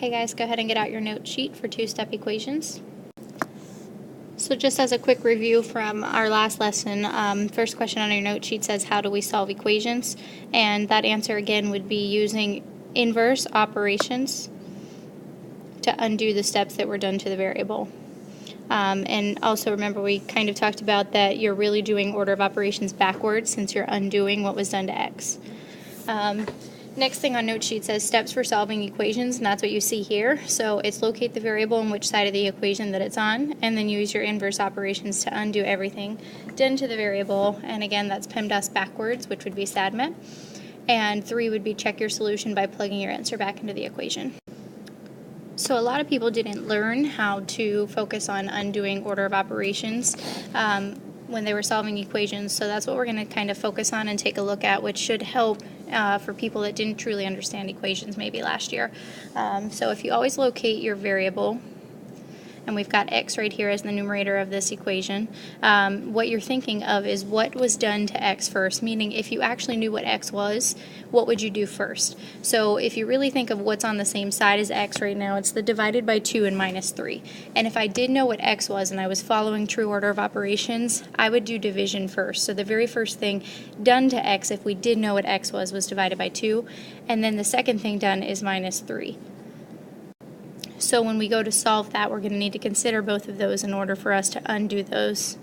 Hey guys, go ahead and get out your note sheet for two-step equations. So just as a quick review from our last lesson, first question on your note sheet says, how do we solve equations? And that answer again would be using inverse operations to undo the steps that were done to the variable. And also remember, we kind of talked about that you're really doing order of operations backwards since you're undoing what was done to x. Next thing on note sheet says steps for solving equations, and that's what you see here. So it's locate the variable on which side of the equation that it's on, and then use your inverse operations to undo everything done to the variable. And again, that's PEMDAS backwards, which would be SADMET. And 3 would be check your solution by plugging your answer back into the equation. So a lot of people didn't learn how to focus on undoing order of operations when they were solving equations, so that's what we're going to kind of focus on and take a look at, which should help for people that didn't truly understand equations maybe last year. So if you always locate your variable, and we've got x right here as the numerator of this equation, what you're thinking of is what was done to x first, meaning if you actually knew what x was, what would you do first? So if you really think of what's on the same side as x right now, it's the divided by 2 and minus 3. And if I did know what x was and I was following true order of operations, I would do division first. So the very first thing done to x, if we did know what x was divided by 2, and then the second thing done is minus 3. So when we go to solve that, we're going to need to consider both of those in order for us to undo those.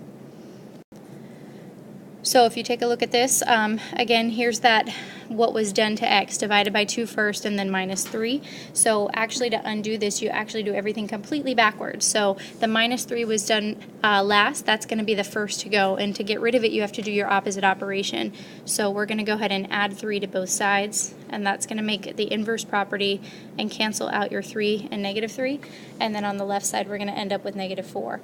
So if you take a look at this, again, here's that what was done to x, divided by 2 first and then minus 3. So actually to undo this, you actually do everything completely backwards. So the minus 3 was done last, that's going to be the first to go, and to get rid of it you have to do your opposite operation. So we're going to go ahead and add 3 to both sides, and that's going to make the inverse property and cancel out your 3 and negative 3, and then on the left side we're going to end up with negative 4.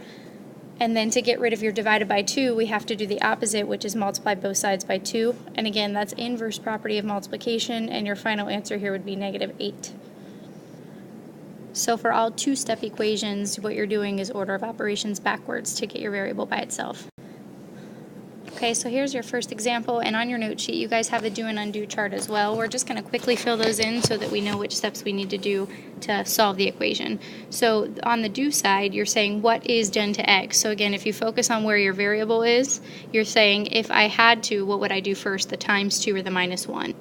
And then to get rid of your divided by 2, we have to do the opposite, which is multiply both sides by 2. And again, that's inverse property of multiplication, and your final answer here would be negative 8. So for all two-step equations, what you're doing is order of operations backwards to get your variable by itself. Okay, so here's your first example, and on your note sheet you guys have a do and undo chart as well. We're just going to quickly fill those in so that we know which steps we need to do to solve the equation. So on the do side, you're saying what is done to x. So again, if you focus on where your variable is, you're saying if I had to, what would I do first, the times 2 or the minus 1?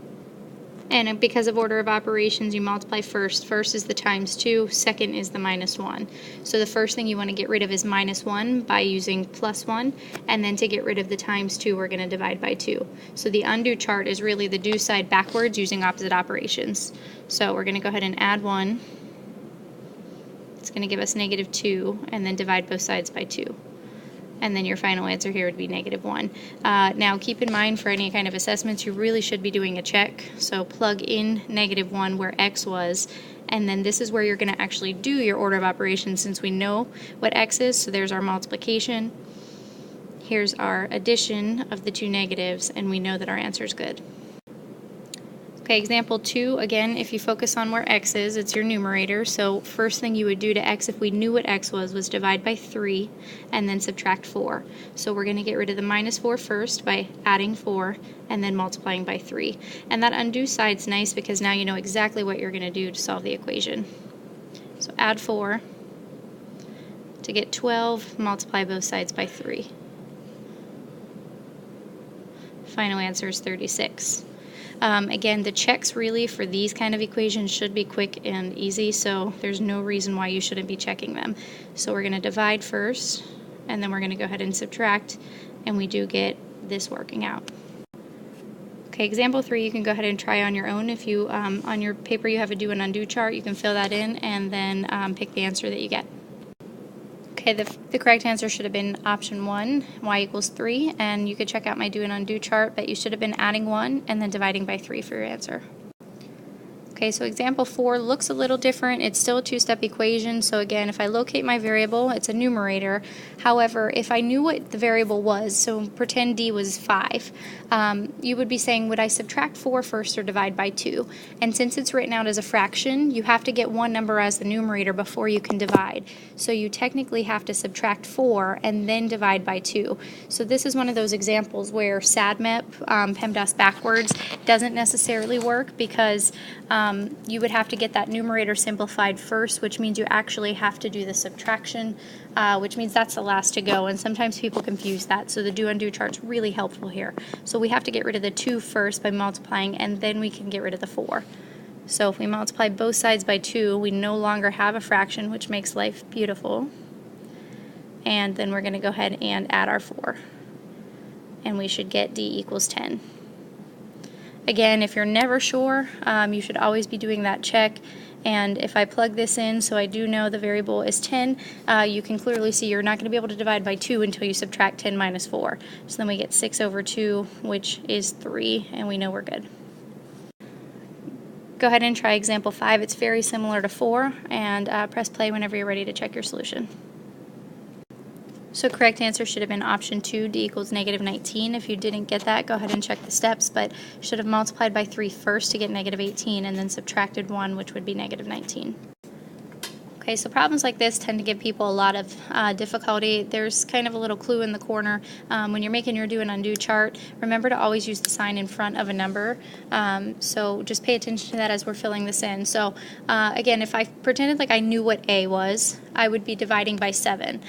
And because of order of operations, you multiply first. First is the times 2, second is the minus 1. So the first thing you want to get rid of is minus 1 by using plus 1, and then to get rid of the times 2, we're going to divide by 2. So the undo chart is really the do side backwards using opposite operations. So we're going to go ahead and add 1. It's going to give us negative 2, and then divide both sides by 2. And then your final answer here would be negative 1. Now keep in mind, for any kind of assessments, you really should be doing a check. So plug in negative 1 where x was, and then this is where you're going to actually do your order of operations since we know what x is. So there's our multiplication. Here's our addition of the two negatives, and we know that our answer is good. Okay, example 2, again, if you focus on where x is, it's your numerator. So first thing you would do to x if we knew what x was divide by 3 and then subtract 4. So we're going to get rid of the minus 4 first by adding 4 and then multiplying by 3. And that undo side's nice because now you know exactly what you're going to do to solve the equation. So add 4 to get 12, multiply both sides by 3. Final answer is 36. Again, the checks really for these kind of equations should be quick and easy, so there's no reason why you shouldn't be checking them. So we're going to divide first, and then we're going to go ahead and subtract, and we do get this working out. Okay, example 3 you can go ahead and try on your own. If you, on your paper you have a do and undo chart, you can fill that in and then pick the answer that you get. Okay, the correct answer should have been option 1, y equals 3, and you could check out my do and undo chart, but you should have been adding 1 and then dividing by 3 for your answer. Okay, so example 4 looks a little different. It's still a two-step equation. So again, if I locate my variable, it's a numerator. However, if I knew what the variable was, so pretend d was 5, you would be saying, would I subtract 4 first or divide by 2? And since it's written out as a fraction, you have to get one number as the numerator before you can divide. So you technically have to subtract 4 and then divide by 2. So this is one of those examples where SADMET, PEMDAS backwards, doesn't necessarily work because you would have to get that numerator simplified first, which means you actually have to do the subtraction, which means that's the last to go, and sometimes people confuse that, so the do-undo chart's really helpful here. So we have to get rid of the 2 first by multiplying, and then we can get rid of the 4. So if we multiply both sides by 2, we no longer have a fraction, which makes life beautiful. And then we're going to go ahead and add our 4. And we should get d equals 10. Again, if you're never sure, you should always be doing that check. And if I plug this in, so I do know the variable is 10, you can clearly see you're not going to be able to divide by 2 until you subtract 10 minus 4. So then we get 6 over 2, which is 3, and we know we're good. Go ahead and try example 5. It's very similar to 4, and press play whenever you're ready to check your solution. So correct answer should have been option 2, d equals negative 19. If you didn't get that, go ahead and check the steps, but you should have multiplied by 3 first to get negative 18, and then subtracted 1, which would be negative 19. Okay, so problems like this tend to give people a lot of difficulty. There's kind of a little clue in the corner. When you're making your do and undo chart, remember to always use the sign in front of a number. So just pay attention to that as we're filling this in. So again, if I pretended like I knew what A was, I would be dividing by 7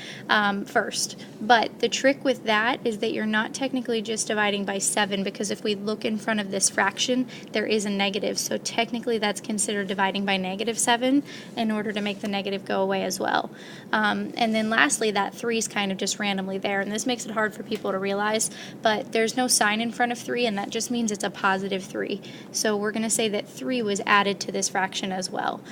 first. But the trick with that is that you're not technically just dividing by 7, because if we look in front of this fraction, there is a negative. So technically that's considered dividing by negative 7 in order to make the negative go away as well. And then lastly, that 3 is kind of just randomly there, and this makes it hard for people to realize, but there's no sign in front of 3, and that just means it's a positive 3. So we're going to say that 3 was added to this fraction as well.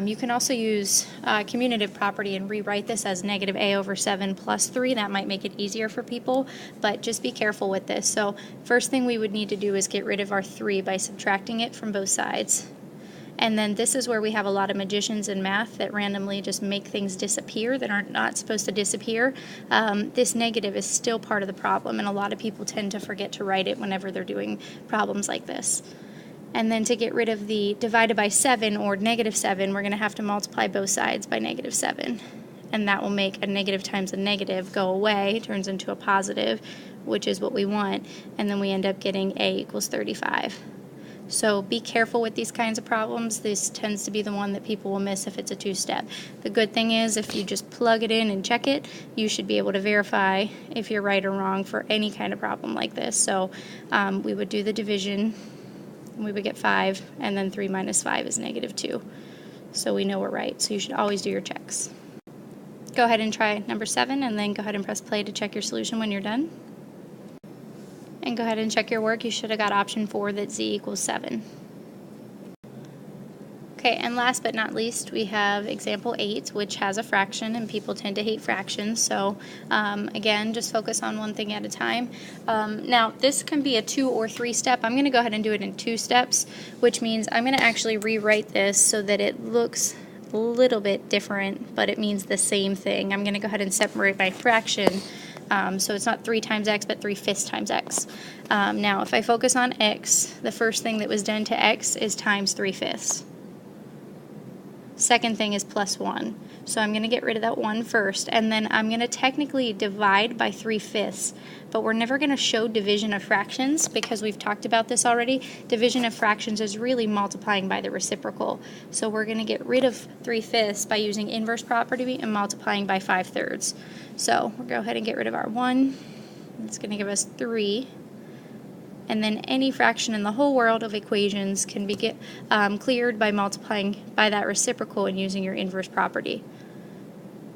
You can also use commutative property and rewrite this as negative a over 7 plus 3. That might make it easier for people, but just be careful with this. So first thing we would need to do is get rid of our 3 by subtracting it from both sides. And then this is where we have a lot of magicians in math that randomly just make things disappear that are not supposed to disappear. This negative is still part of the problem, and a lot of people tend to forget to write it whenever they're doing problems like this. And then to get rid of the divided by 7 or negative 7, we're going to have to multiply both sides by negative 7. And that will make a negative times a negative go away, turns into a positive, which is what we want. And then we end up getting a equals 35. So be careful with these kinds of problems. This tends to be the one that people will miss if it's a two-step. The good thing is if you just plug it in and check it, you should be able to verify if you're right or wrong for any kind of problem like this. So we would do the division, and we would get 5, and then 3 minus 5 is negative 2. So we know we're right. So you should always do your checks. Go ahead and try number 7, and then go ahead and press play to check your solution when you're done. And go ahead and check your work. You should have got option 4, that z equals 7. Okay, and last but not least, we have example 8, which has a fraction, and people tend to hate fractions. So again, just focus on one thing at a time. Now, this can be a 2 or 3 step. I'm going to go ahead and do it in 2 steps, which means I'm going to actually rewrite this so that it looks a little bit different, but it means the same thing. I'm going to go ahead and separate my fraction. So it's not 3 times x, but 3/5 times x. Now, if I focus on x, the first thing that was done to x is times 3/5. Second thing is plus 1. So I'm going to get rid of that 1 first, and then I'm going to technically divide by 3/5. But we're never going to show division of fractions because we've talked about this already. Division of fractions is really multiplying by the reciprocal. So we're going to get rid of 3/5 by using inverse property and multiplying by 5/3. So we'll go ahead and get rid of our 1. It's going to give us 3. And then any fraction in the whole world of equations can be cleared by multiplying by that reciprocal and using your inverse property.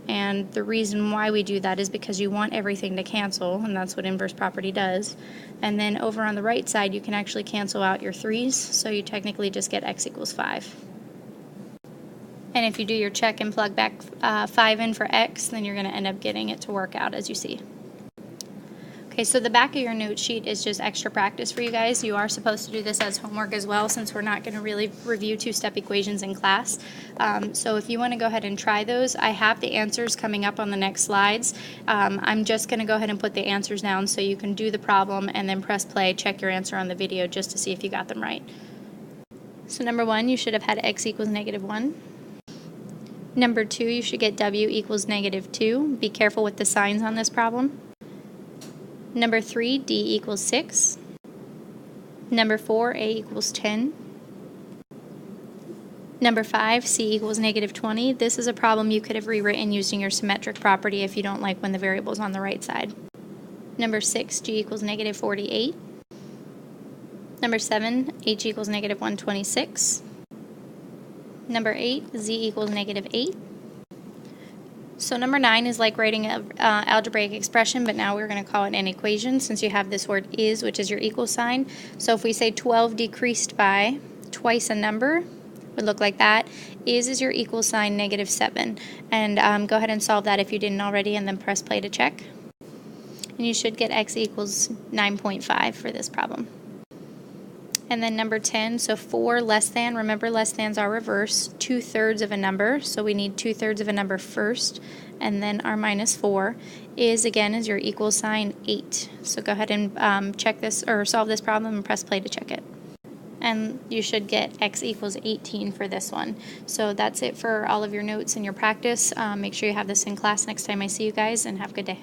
And the reason why we do that is because you want everything to cancel, and that's what inverse property does. And then over on the right side, you can actually cancel out your 3's, so you technically just get x equals 5. And if you do your check and plug back 5 in for x, then you're going to end up getting it to work out as you see. Okay, so the back of your note sheet is just extra practice for you guys. You are supposed to do this as homework as well, since we're not going to really review two-step equations in class. So if you want to go ahead and try those, I have the answers coming up on the next slides. I'm just going to go ahead and put the answers down so you can do the problem and then press play, check your answer on the video just to see if you got them right. So number 1, you should have had x equals negative 1. Number 2, you should get w equals negative 2. Be careful with the signs on this problem. Number 3, d equals 6. Number 4, a equals 10. Number 5, c equals negative 20. This is a problem you could have rewritten using your symmetric property if you don't like when the variable's on the right side. Number 6, g equals negative 48. Number 7, h equals negative 126. Number 8, z equals negative 8. So number 9 is like writing an algebraic expression, but now we're going to call it an equation since you have this word is, which is your equal sign. So if we say 12 decreased by twice a number, would look like that. Is your equal sign negative 7. And go ahead and solve that if you didn't already, and then press play to check. And you should get x equals 9.5 for this problem. And then number 10, so 4 less than, remember less thans are reverse, 2/3 of a number, so we need 2/3 of a number first, and then our minus 4 is your equal sign 8. So go ahead and check this, or solve this problem and press play to check it. And you should get x equals 18 for this one. So that's it for all of your notes and your practice. Make sure you have this in class next time I see you guys, and have a good day.